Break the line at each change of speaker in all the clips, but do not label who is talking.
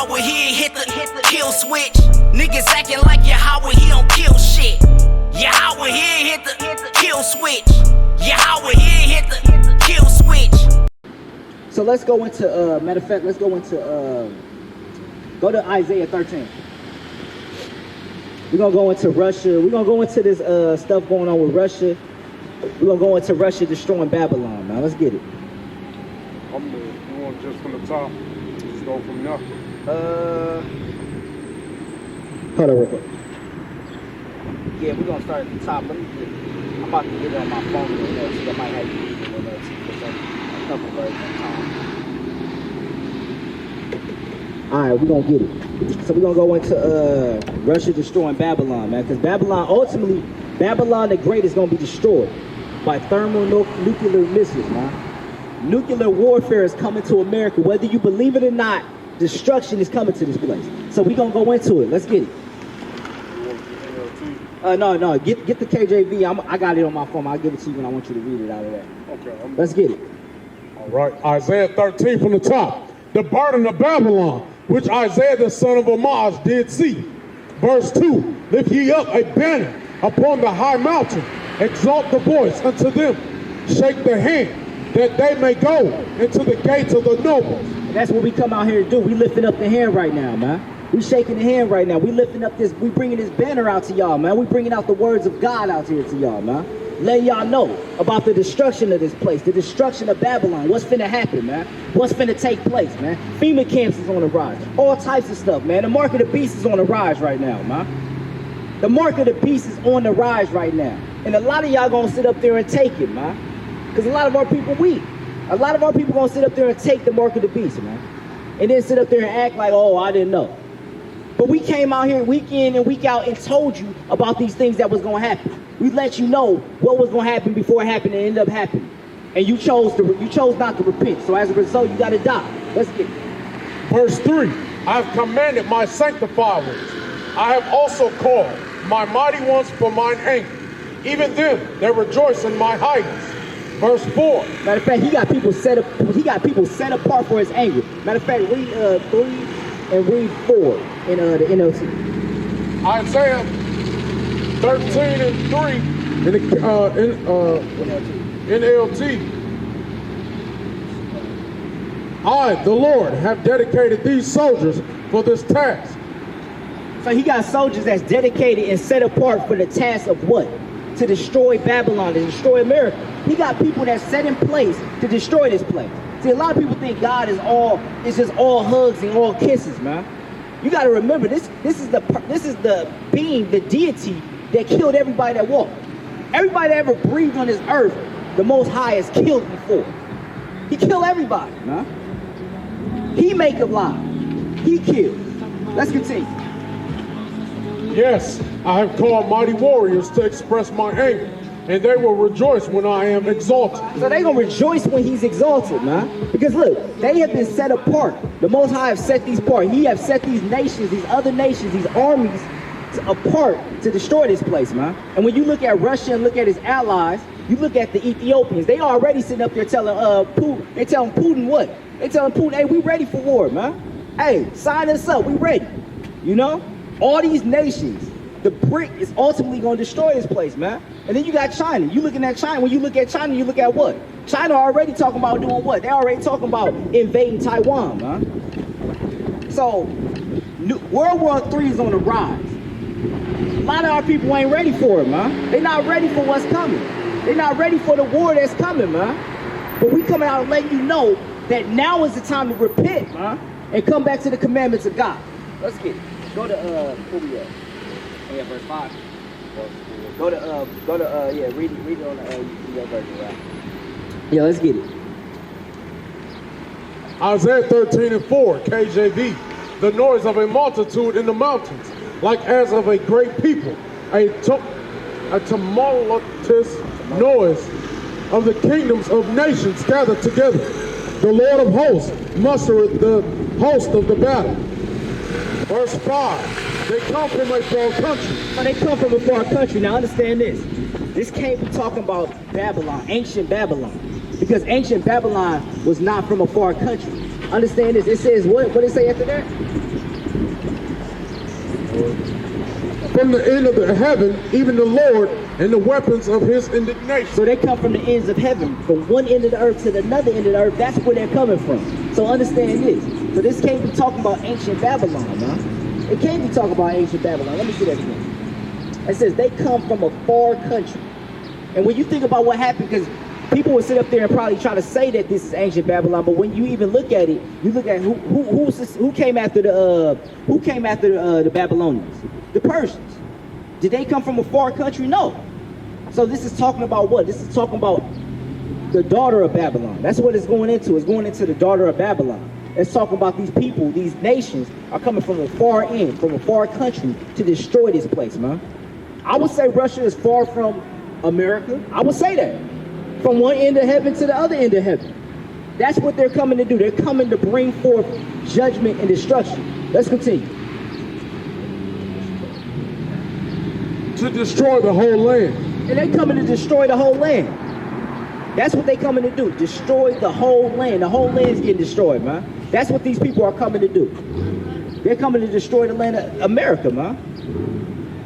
Yahweh, he ain't hit the kill switch. Niggas acting like Yahweh, he don't kill shit. Yahweh, he ain't hit the kill switch. Yahweh, he ain't hit the kill switch.
So let's go into, matter of fact, let's go into, go to Isaiah 13. We're going to go into Russia. We're going to go into this stuff going on with Russia. We're going to go into Russia destroying Babylon. Now, let's get it.
I'm going just from the top. Just go from there.
Hold on real quick. Yeah, we're going to start at the top. Let me get it. I'm about to get it on my phone in NLT. I might have you use it in NLT for a couple versions of time. Alright, we're going to get it. So we're going to go into Russia destroying Babylon, man. Because Babylon, ultimately, Babylon the Great is going to be destroyed by thermonuclear missiles, man. Nuclear warfare is coming to America. Whether you believe it or not, destruction is coming to this place. So we're going to go into it. Let's get it. No. Get the KJV. I got it on my phone. I'll give it to you when I want you to read it out of that.
Okay.
Let's get it.
All right. Isaiah 13 from the top. The burden of Babylon, which Isaiah the son of Amoz did see. Verse 2. Lift ye up a banner upon the high mountain. Exalt the voice unto them. Shake the hand, that they may go into the gates of the nobles.
And that's what we come out here to do. We lifting up the hand right now, man. We shaking the hand right now. We lifting up this, we bringing this banner out to y'all, man. We bringing out the words of God out here to y'all, man. Letting y'all know about the destruction of this place, the destruction of Babylon. What's finna happen, man? What's finna take place, man? FEMA camps is on the rise. All types of stuff, man. The mark of the beast is on the rise right now, man. The mark of the beast is on the rise right now. And a lot of y'all gonna sit up there and take it, man. Because a lot of our people weak. A lot of our people gonna sit up there and take the mark of the beast, man. And then sit up there and act like, oh, I didn't know. But we came out here week in and week out and told you about these things that was going to happen. We let you know what was going to happen before it happened and it ended up happening. And you chose not to repent. So as a result, you got to die. Let's get it.
Verse 3. I have commanded my sanctified ones. I have also called my mighty ones for mine anger. Even them that rejoice in my hidings. Verse 4.
Matter of fact, he got people set apart for his anger. Matter of fact, read 3 and read 4 in the NLT.
Isaiah 13 and 3 in NLT. I, the Lord, have dedicated these soldiers for this task.
So he got soldiers that's dedicated and set apart for the task of what? To destroy Babylon, to destroy America. He got people that's set in place to destroy this place. See, a lot of people think God is just all hugs and all kisses, man. You got to remember, this is the being, the deity that killed everybody that walked. Everybody that ever breathed on this earth, the Most High has killed before. He killed everybody, man. He make alive. He killed. Let's continue.
Yes, I have called mighty warriors to express my anger, and they will rejoice when I am exalted.
So they're going to rejoice when he's exalted, man. Because look, they have been set apart. The Most High have set these apart. He have set these nations, these other nations, these armies apart to destroy this place, man. And when you look at Russia and look at his allies, you look at the Ethiopians, they already sitting up there telling Putin, they telling Putin what? They telling Putin, hey, we ready for war, man. Hey, sign us up, we ready. You know? All these nations, the brick is ultimately going to destroy this place, man. And then you got China. You looking at China. When you look at China, you look at what? China already talking about doing what? They already talking about invading Taiwan, man. So, World War III is on the rise. A lot of our people ain't ready for it, man. They're not ready for what's coming. They're not ready for the war that's coming, man. But we coming out and letting you know that now is the time to repent, man, and come back to the commandments of God. Let's get it. Go to, where we at? Oh, yeah, verse 5. Go to, read it on the version, right? Yeah, let's get it.
Isaiah 13 and 4, KJV. The noise of a multitude in the mountains, like as of a great people, a tumultuous noise of the kingdoms of nations gathered together. The Lord of hosts mustered the host of the battle. Verse 5, they come from a far country.
So they come from a far country. Now understand this. This can't be talking about Babylon, ancient Babylon. Because ancient Babylon was not from a far country. Understand this. It says what? What did it say after that?
From the end of the heaven, even the Lord and the weapons of his indignation.
So they come from the ends of heaven, from one end of the earth to the other end of the earth. That's where they're coming from. So understand this. So this can't be talking about ancient Babylon, huh? It can't be talking about ancient Babylon. Let me see that again. It says they come from a far country. And when you think about what happened, because people would sit up there and probably try to say that this is ancient Babylon, but when you even look at it, you look at who came after the Babylonians, the Persians. Did they come from a far country? No. So this is talking about what? This is talking about the daughter of Babylon. That's what it's going into. It's going into the daughter of Babylon. It's talking about these people, these nations are coming from a far end, from a far country to destroy this place, man. I would say Russia is far from America. I would say that. From one end of heaven to the other end of heaven. That's what they're coming to do. They're coming to bring forth judgment and destruction. Let's continue.
To destroy the whole land.
And they're coming to destroy the whole land. That's what they're coming to do. Destroy the whole land. The whole land's getting destroyed, man. That's what these people are coming to do. They're coming to destroy the land of America, man.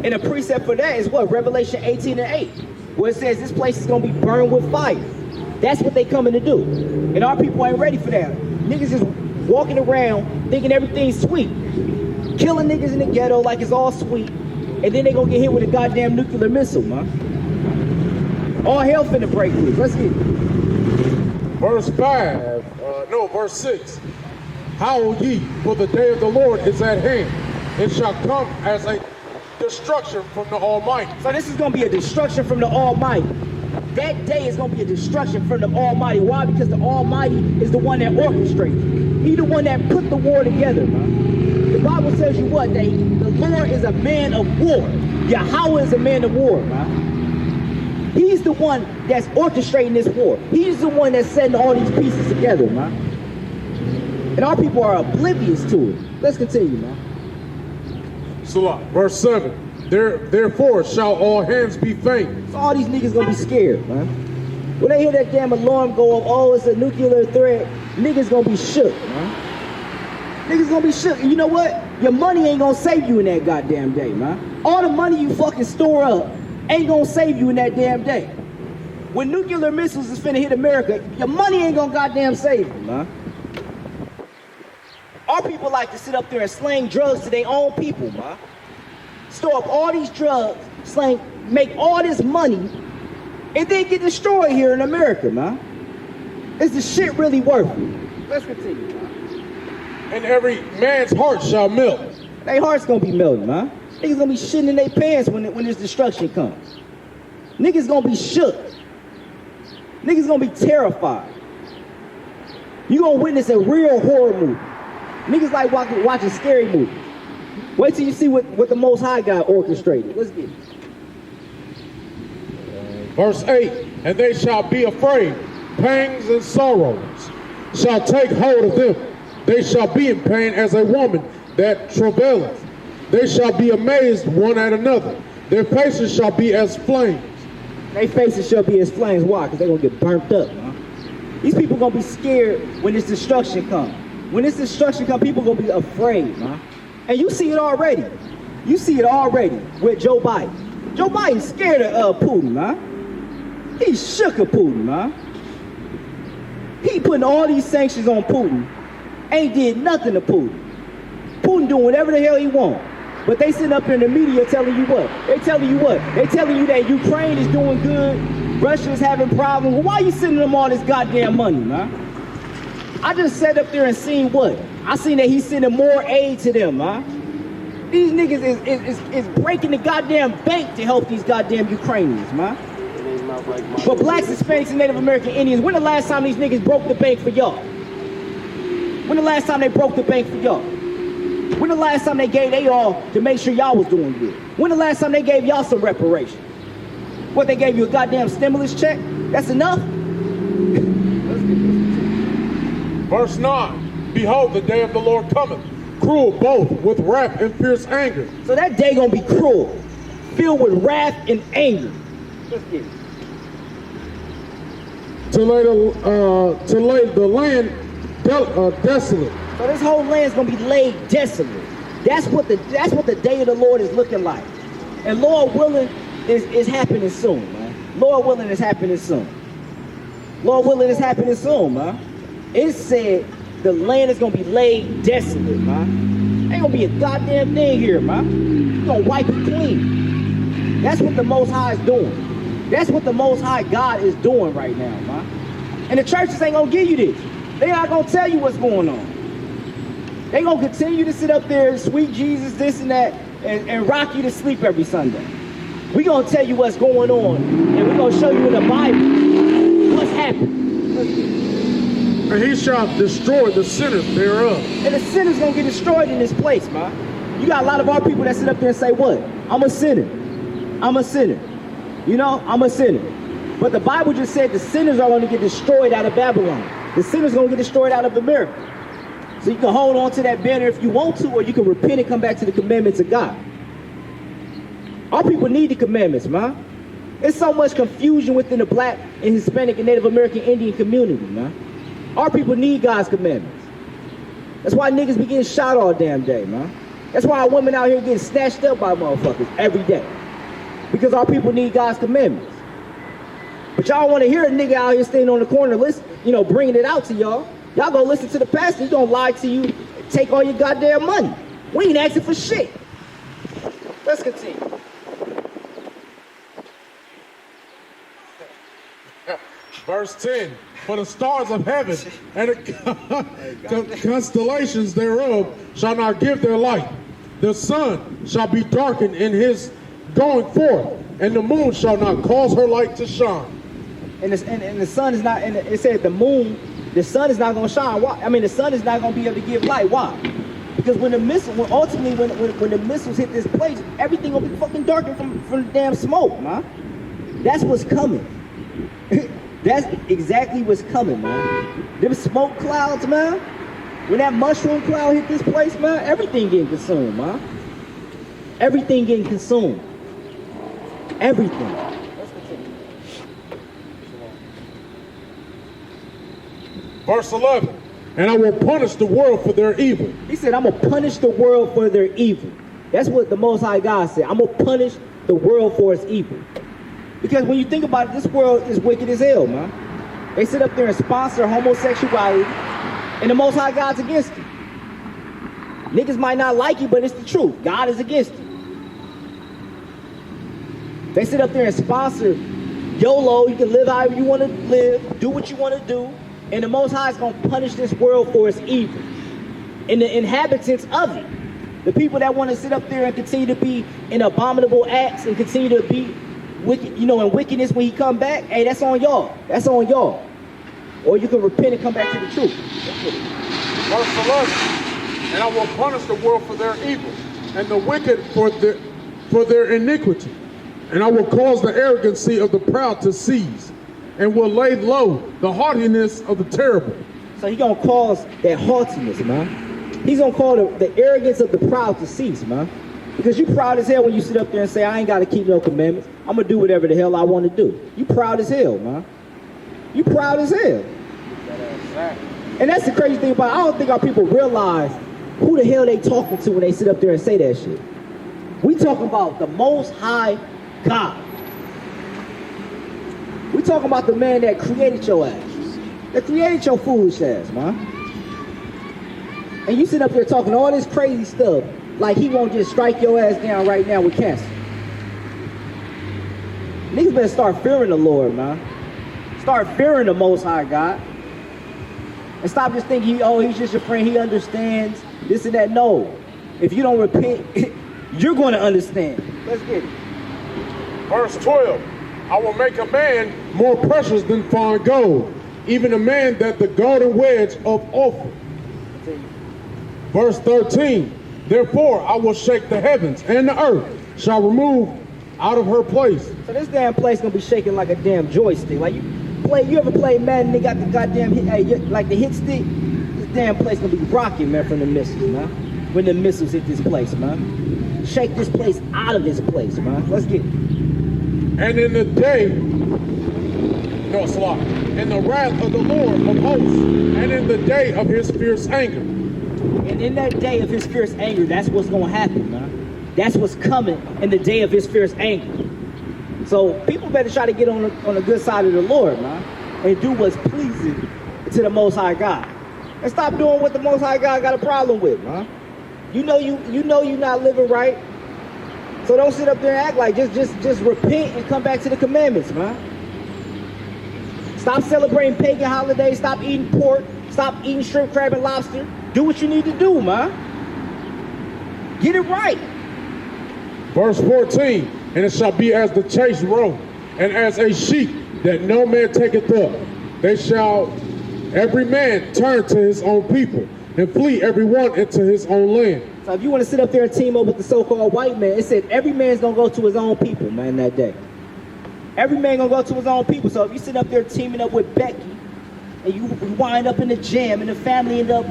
And a precept for that is what? Revelation 18:8. Where it says this place is going to be burned with fire. That's what they coming to do. And our people ain't ready for that. Niggas is walking around thinking everything's sweet. Killing niggas in the ghetto like it's all sweet. And then they going to get hit with a goddamn nuclear missile, man. All hell finna break loose. Let's get it.
Verse 6. Howl ye, for the day of the Lord is at hand. It shall come as a destruction from the Almighty.
So this is going to be a destruction from the Almighty. That day is going to be a destruction from the Almighty. Why? Because the Almighty is the one that orchestrates. He's the one that put the war together, man. The Bible tells you what? That the Lord is a man of war. Yahweh is a man of war, man. He's the one that's orchestrating this war. He's the one that's setting all these pieces together, man. And our people are oblivious to it. Let's continue, man.
Salah. Verse 7. Therefore shall all hands be faint.
So all these niggas gonna be scared, man. When they hear that damn alarm go off, oh, it's a nuclear threat, niggas gonna be shook, man. Niggas gonna be shook. And you know what? Your money ain't gonna save you in that goddamn day, man. All the money you fucking store up ain't gonna save you in that damn day. When nuclear missiles is finna hit America, your money ain't gonna goddamn save you, man. Our people like to sit up there and slang drugs to their own people, man. Store up all these drugs, slang, make all this money, and then get destroyed here in America, man. Is the shit really worth it? Let's continue, man.
And every man's heart shall melt.
Their heart's gonna be melting, man. Niggas gonna be shitting in their pants when this destruction comes. Niggas gonna be shook. Niggas gonna be terrified. You gonna witness a real horror movie. Niggas like watching scary movies. Wait till you see what the Most High God orchestrated. Let's get it.
Verse 8. And they shall be afraid. Pangs and sorrows shall take hold of them. They shall be in pain as a woman that travaileth. They shall be amazed one at another. Their faces shall be as flames.
Their faces shall be as flames. Why? Because they're going to get burnt up, man. These people going to be scared when this destruction comes. When this destruction comes, people going to be afraid, man. And you see it already. You see it already with Joe Biden. Joe Biden's scared of Putin, man. He's shook of Putin, man. He putting all these sanctions on Putin. Ain't did nothing to Putin. Putin doing whatever the hell he want. But they sitting up here in the media telling you what? They telling you what? They telling you that Ukraine is doing good, Russia is having problems. Well, why you sending them all this goddamn money, man? I just sat up there and seen what? I seen that he's sending more aid to them, man. These niggas is breaking the goddamn bank to help these goddamn Ukrainians, man. But blacks, Hispanics, and Native American Indians, when the last time these niggas broke the bank for y'all? When the last time they broke the bank for y'all? When the last time they gave they all to make sure y'all was doing good? When the last time they gave y'all some reparations? What, they gave you a goddamn stimulus check? That's enough?
Verse 9. Behold, the day of the Lord cometh, cruel both with wrath and fierce anger.
So that day gonna be cruel, filled with wrath and anger. Let's get it.
To lay the land desolate.
So this whole land's gonna be laid desolate. That's what the day of the Lord is looking like. And Lord willing is happening soon, man. Lord willing is happening soon. Lord willing is happening soon, man. It said the land is gonna be laid desolate, man. Ain't gonna be a goddamn thing here, man. He's gonna wipe it clean. That's what the Most High is doing. That's what the Most High God is doing right now, man. And the churches ain't gonna give you this. They not gonna tell you what's going on. They gonna continue to sit up there and sweet Jesus, this and that, and rock you to sleep every Sunday. We gonna tell you what's going on, and we gonna show you in the Bible what's happening.
And he shall destroy the sinners thereof.
And the sinners gonna get destroyed in this place, man. You got a lot of our people that sit up there and say, what? I'm a sinner. I'm a sinner. You know, I'm a sinner. But the Bible just said the sinners are gonna get destroyed out of Babylon. The sinners gonna get destroyed out of America. So you can hold on to that banner if you want to, or you can repent and come back to the commandments of God. Our people need the commandments, man. There's so much confusion within the Black and Hispanic and Native American Indian community, man. Our people need God's commandments. That's why niggas be getting shot all damn day, man. That's why our women out here getting snatched up by motherfuckers every day. Because our people need God's commandments. But y'all want to hear a nigga out here standing on the corner, listen, you know, bringing it out to y'all. Y'all go listen to the pastor. He's gonna lie to you and take all your goddamn money. We ain't asking for shit. Let's continue.
Verse 10, for the stars of heaven and the constellations thereof shall not give their light. The sun shall be darkened in his going forth, and the moon shall not cause her light to shine.
And the sun is not, and it said the moon, the sun is not going to shine. Why? I mean, the sun is not going to be able to give light. Why? Because when the missiles hit this place, everything will be fucking darkened from the damn smoke, man. That's what's coming. That's exactly what's coming, man. Them smoke clouds, man. When that mushroom cloud hit this place, man, everything getting consumed, man. Everything getting consumed. Everything. Let's continue.
Verse 11, and I will punish the world for their evil.
He said, I'm going to punish the world for their evil. That's what the Most High God said. I'm going to punish the world for its evil. Because when you think about it, this world is wicked as hell, man. They sit up there and sponsor homosexuality, and the Most High God's against it. Niggas might not like you, but it's the truth. God is against it. They sit up there and sponsor YOLO. You can live however you want to live, do what you want to do, and the Most High is going to punish this world for its evil. And the inhabitants of it, the people that want to sit up there and continue to be in abominable acts and continue to be wicked, you know, in wickedness when he come back, hey, that's on y'all. That's on y'all. Or you can repent and come back to the truth.
Verse 11, and I will punish the world for their evil, and the wicked for their iniquity. And I will cause the arrogancy of the proud to cease, and will lay low the haughtiness of the terrible.
So he's going to cause that haughtiness, man. He's going to call the arrogance of the proud to cease, man. Because you proud as hell when you sit up there and say, I ain't got to keep no commandments. I'm going to do whatever the hell I want to do. You proud as hell, man. You proud as hell. And that's the crazy thing about it. I don't think our people realize who the hell they talking to when they sit up there and say that shit. We talking about the Most High God. We talking about the man that created your ass. That created your foolish ass, man. And you sit up there talking all this crazy stuff like he won't just strike your ass down right now with cancer. Niggas better start fearing the Lord, man. Start fearing the Most High God. And stop just thinking, oh, he's just your friend, he understands this and that. No. If you don't repent, you're going to understand. Let's get it.
Verse 12, I will make a man more precious than fine gold, even a man that the golden wedge of Ophir. Verse 13, therefore I will shake the heavens, and the earth shall remove out of her place.
So this damn place gonna be shaking like a damn joystick. Like you ever play Madden, they got the goddamn like the hit stick? This damn place gonna be rocking, man, from the missiles, man. When the missiles hit this place, man. Shake this place out of this place, man. Let's get it.
And in the day No, Salah. In the wrath of the Lord of hosts, and in the day of his fierce anger.
And in that day of his fierce anger, that's what's going to happen, man. That's what's coming in the day of his fierce anger. So people better try to get on the good side of the Lord, man, and do what's pleasing to the Most High God. And stop doing what the Most High God got a problem with, man. You know you're not living right. So don't sit up there and act like just repent and come back to the commandments, man. Stop celebrating pagan holidays. Stop eating pork. Stop eating shrimp, crab, and lobster. Do what you need to do, man. Get it right.
Verse 14, and it shall be as the chase roe, and as a sheep that no man taketh up. They shall every man turn to his own people, and flee every one into his own land.
So if you want to sit up there and team up with the so-called white man, it said every man's going to go to his own people, man, that day. Every man going to go to his own people. So if you sit up there teaming up with Becky, and you wind up in the jam, and the family end up,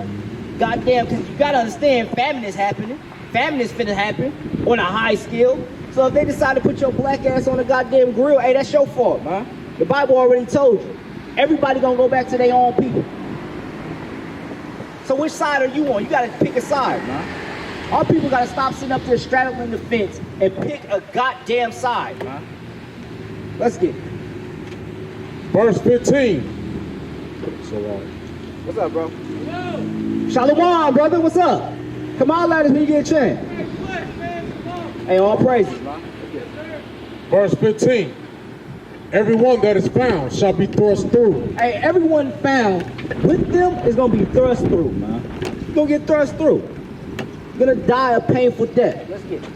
goddamn, because you got to understand, famine is happening. Famine is finna happen on a high scale. So if they decide to put your black ass on a goddamn grill, hey, that's your fault, man. The Bible already told you. Everybody going to go back to their own people. So which side are you on? You got to pick a side, man. Our people got to stop sitting up there straddling the fence and pick a goddamn side, man. Let's get it.
Verse 15. So,
what's up, bro? Hello. Shalom, brother. What's up? Come on, ladies, when you get a chance. Hey, all praises, man.
Verse 15. Everyone that is found shall be thrust through.
Hey, everyone found with them is going to be thrust through, man. You're going to get thrust through. You're going to die a painful death. Let's get it.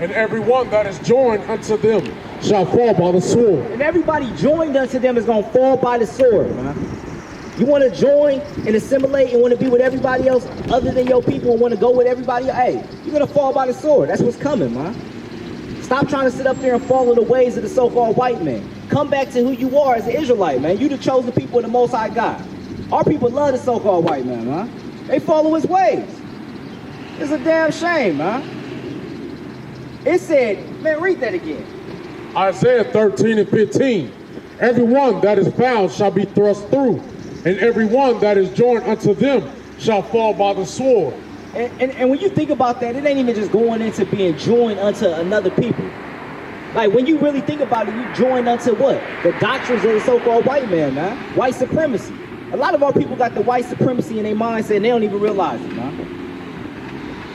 And everyone that is joined unto them shall fall by the sword.
And everybody joined unto them is going to fall by the sword, man. You want to join and assimilate and want to be with everybody else other than your people and want to go with everybody else, hey, you're going to fall by the sword. That's what's coming, man. Stop trying to sit up there and follow the ways of the so-called white man. Come back to who you are as an Israelite, man. You the chosen people of the Most High God. Our people love the so-called white man, man. They follow his ways. It's a damn shame, man. It said, man, read that again.
Isaiah 13 and 15. Everyone that is found shall be thrust through, and everyone that is joined unto them shall fall by the sword.
And when you think about that, it ain't even just going into being joined unto another people. Like, when you really think about it, you joined unto what? The doctrines of the so-called white man, man. White supremacy. A lot of our people got the white supremacy in their mindset, and they don't even realize it, man.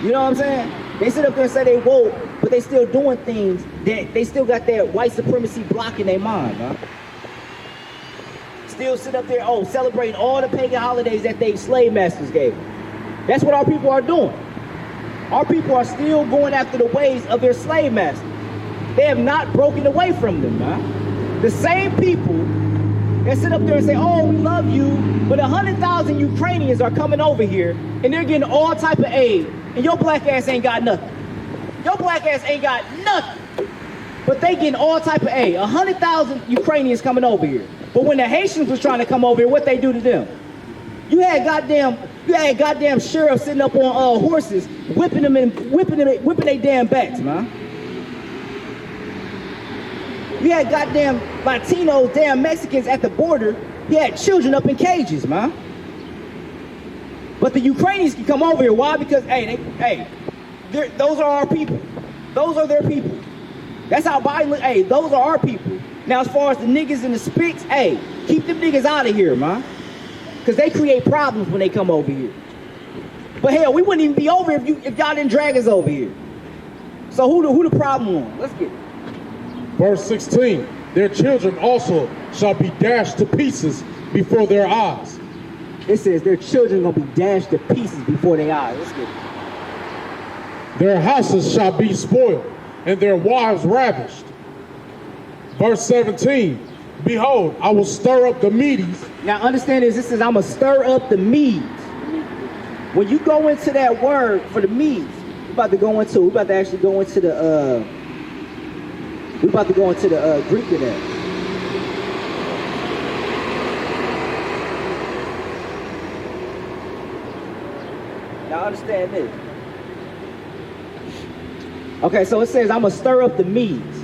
You know what I'm saying? They sit up there and say they woke, but they still doing things that they still got that white supremacy block in their mind, man. Still sit up there, celebrating all the pagan holidays that they slave masters gave them. That's what our people are doing. Our people are still going after the ways of their slave masters. They have not broken away from them, man. The same people that sit up there and say, oh, we love you, but 100,000 Ukrainians are coming over here, and they're getting all type of aid, and your black ass ain't got nothing. Your black ass ain't got nothing. But they getting all type of aid. 100,000 Ukrainians coming over here. But when the Haitians was trying to come over here, what they do to them? You had goddamn sheriffs sitting up on horses, whipping their damn backs, man. You had goddamn Latinos, damn Mexicans at the border. You had children up in cages, man. But the Ukrainians can come over here. Why? Because those are our people. Those are their people. That's how Biden look. Hey, those are our people. Now, as far as the niggas and the spicks, hey, keep them niggas out of here, man. Because they create problems when they come over here. But hell, we wouldn't even be over if y'all didn't drag us over here. So who the problem on? Let's get it.
Verse 16. Their children also shall be dashed to pieces before their eyes.
It says their children gonna be dashed to pieces before their eyes. Let's get it.
Their houses shall be spoiled, and their wives ravished. Verse 17. Behold, I will stir up the Medes.
Now understand this says I'm going to stir up the Medes. When you go into that word for the Medes, we about to actually go into the Greek of that. Now understand this. Okay, so it says I'm going to stir up the Medes.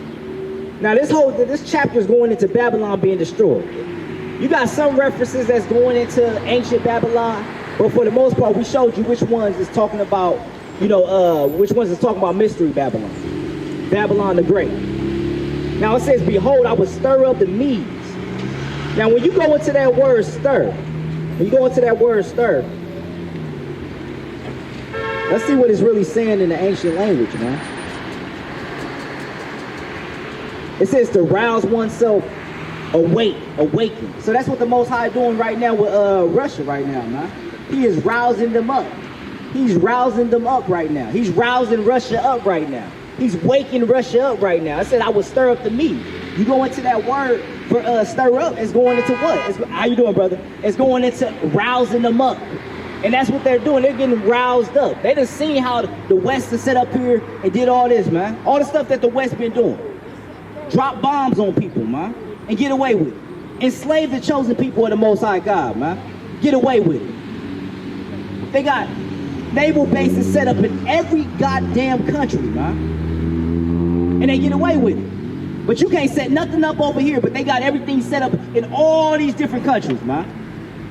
Now this chapter is going into Babylon being destroyed. You got some references that's going into ancient Babylon, but for the most part, we showed you which ones is talking about, which ones is talking about mystery Babylon. Babylon the Great. Now it says, behold, I will stir up the Medes. Now when you go into that word stir, let's see what it's really saying in the ancient language, man. It says to rouse oneself, awaken. So that's what the Most High doing right now with Russia right now, man. He is rousing them up. He's rousing them up right now. He's rousing Russia up right now. He's waking Russia up right now. I said I would stir up the Medes. You go into that word for stir up, it's going into what? How you doing, brother? It's going into rousing them up. And that's what they're doing. They're getting roused up. They done seen how the West has set up here and did all this, man. All the stuff that the West been doing. Drop bombs on people, man, and get away with it. Enslave the chosen people of the Most High God, man. Get away with it. They got naval bases set up in every goddamn country, man. And they get away with it. But you can't set nothing up over here, but they got everything set up in all these different countries, man.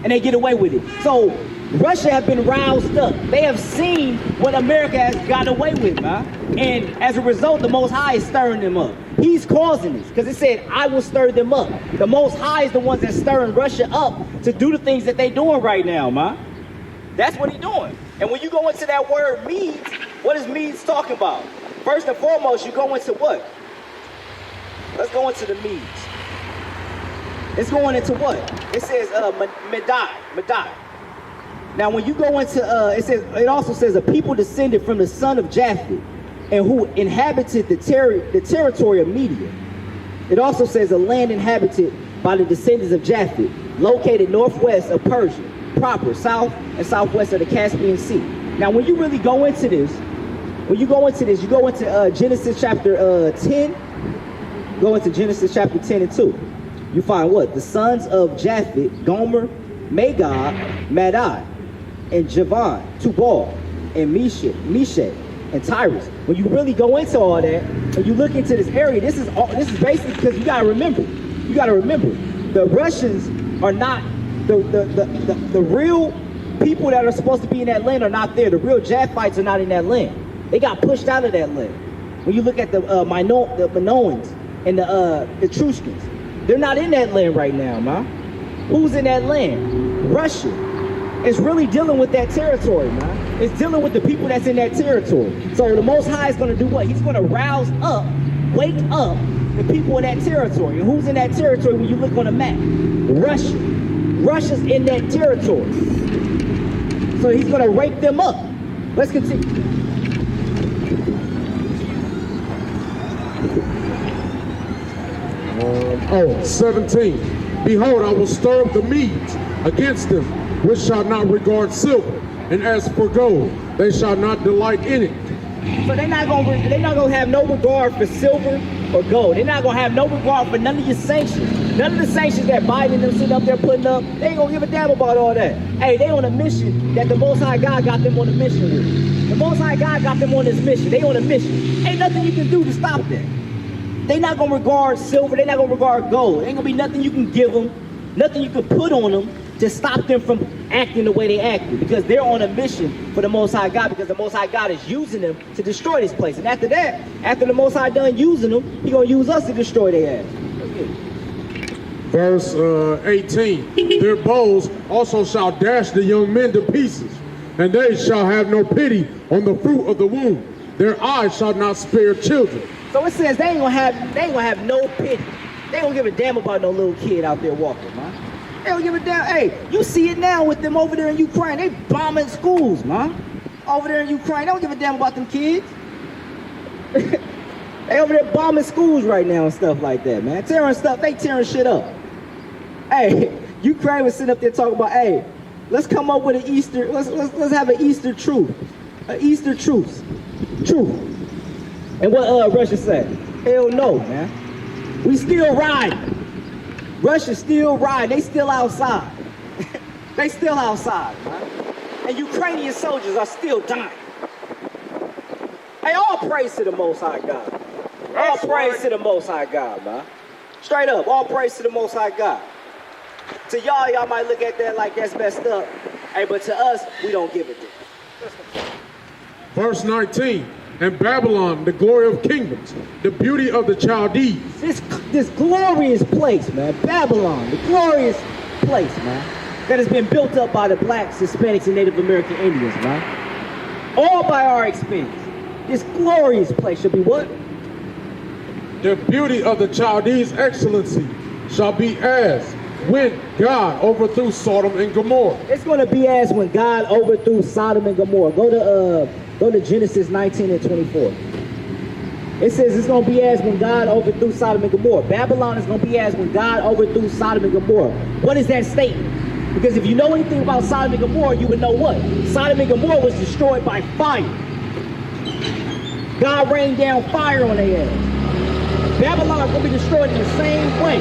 And they get away with it. So Russia have been roused up. They have seen what America has got away with, man. And as a result, the Most High is stirring them up. He's causing this, because it said, I will stir them up. The Most High is the ones that's stirring Russia up to do the things that they're doing right now, man. That's what he's doing. And when you go into that word Medes, what is Medes talking about? First and foremost, you go into what? Let's go into the Medes. It's going into what? It says Medai. Now, when you go into, it also says a people descended from the son of Japheth and who inhabited the territory of Media. It also says a land inhabited by the descendants of Japheth, located northwest of Persia, proper, south and southwest of the Caspian Sea. Now, when you really go into this, you go into Genesis chapter 10, go into Genesis chapter 10 and 2. You find what? The sons of Japheth, Gomer, Magog, Madai, and Javan, Tubal, and Meshach, and Tyrus. When you really go into all that, and you look into this area, this is basically, because you gotta remember, the Russians are not the real people that are supposed to be in that land are not there. The real Japhites are not in that land. They got pushed out of that land. When you look at the Minoans and the Etruscans, they're not in that land right now, man. Who's in that land? Russia. It's really dealing with that territory, man. It's dealing with the people that's in that territory. So the Most High is going to do what? He's going to rouse up, wake up the people in that territory. And who's in that territory when you look on the map? Russia. Russia's in that territory. So he's going to wake them up. Let's continue.
17. Behold, I will stir up the Medes against them, which shall not regard silver, and as for gold, they shall not delight in it.
So they're not gonna have no regard for silver or gold. They're not gonna have no regard for none of your sanctions. None of the sanctions that Biden and them sitting up there putting up, they ain't gonna give a damn about all that. Hey, they on a mission that the Most High God got them on a mission with. The Most High God got them on this mission. They on a mission. Ain't nothing you can do to stop that. They not gonna regard silver. They not gonna regard gold. Ain't gonna be nothing you can give them, nothing you can put on them to stop them from acting the way they acted, because they're on a mission for the Most High God, because the Most High God is using them to destroy this place. And after that, after the Most High done using them, he gonna use us to destroy their ass.
Verse 18, their bows also shall dash the young men to pieces, and they shall have no pity on the fruit of the womb. Their eyes shall not spare children.
So it says they ain't gonna have no pity. They ain't gonna give a damn about no little kid out there walking, man. They don't give a damn. Hey, you see it now with them over there in Ukraine. They bombing schools, man. Over there in Ukraine, they don't give a damn about them kids. They over there bombing schools right now and stuff like that, man. They tearing shit up. Hey, Ukraine was sitting up there talking about, hey, let's come up with an Easter, let's have an Easter truce. An Easter truce. And what Russia said? Hell no, man. We still riding. Russia's still riding. They still outside. They still outside, man. And Ukrainian soldiers are still dying. Hey, all praise to the Most High God. All praise to the Most High God, man. Straight up, all praise to the Most High God. To y'all might look at that like that's messed up. Hey, but to us, we don't give a damn.
Verse 19, and Babylon, the glory of kingdoms, the beauty of the Chaldees.
This glorious place, man. Babylon, the glorious place, man. That has been built up by the blacks, Hispanics, and Native American Indians, man. All by our expense. This glorious place shall be what?
The beauty of the Chaldees' excellency shall be as when God overthrew Sodom and Gomorrah.
It's going to be as when God overthrew Sodom and Gomorrah. Go to Genesis 19 and 24. It says it's going to be as when God overthrew Sodom and Gomorrah. Babylon is going to be as when God overthrew Sodom and Gomorrah. What is that statement? Because if you know anything about Sodom and Gomorrah, you would know what? Sodom and Gomorrah was destroyed by fire. God rained down fire on their ass. Babylon is going to be destroyed in the same way.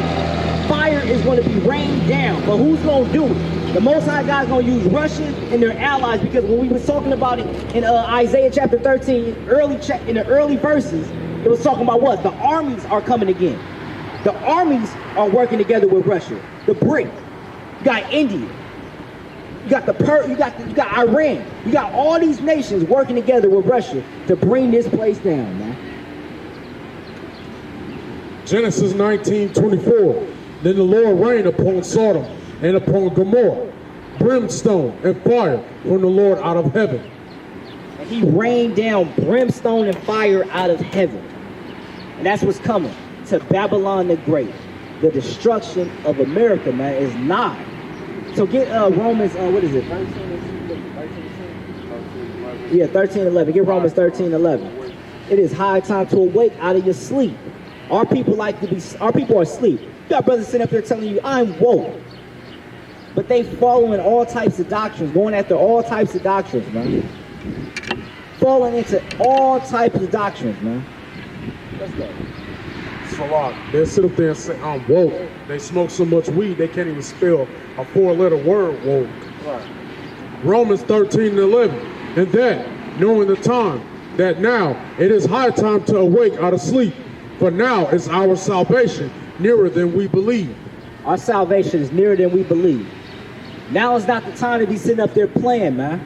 Fire is going to be rained down. But who's going to do it? The Most High God is going to use Russia and their allies, because when we were talking about it in Isaiah chapter 13, in the early verses, it was talking about what? The armies are coming again. The armies are working together with Russia. The BRIC. You got India. You got you got Iran. You got all these nations working together with Russia to bring this place down, man.
Genesis 19:24. Then the Lord rained upon Sodom and upon Gomorrah brimstone and fire from the Lord out of heaven.
And he rained down brimstone and fire out of heaven. And that's what's coming to Babylon the Great. The destruction of America, man, is nigh. So get Romans, what is it? 13:11. Get Romans 13:11. It is high time to awake out of your sleep. Our people are asleep. You got brothers sitting up there telling you, I'm woke. But they following all types of doctrines, going after all types of doctrines, man. Falling into all types of doctrines, man. Let's go.
Salah, they sit up there and say, I'm woke. They smoke so much weed, they can't even spell a 4-letter word, woke.
Right.
Romans 13:11. And that, knowing the time, that now it is high time to awake out of sleep. For now is our salvation nearer than we believe.
Our salvation is nearer than we believe. Now is not the time to be sitting up there playing, man.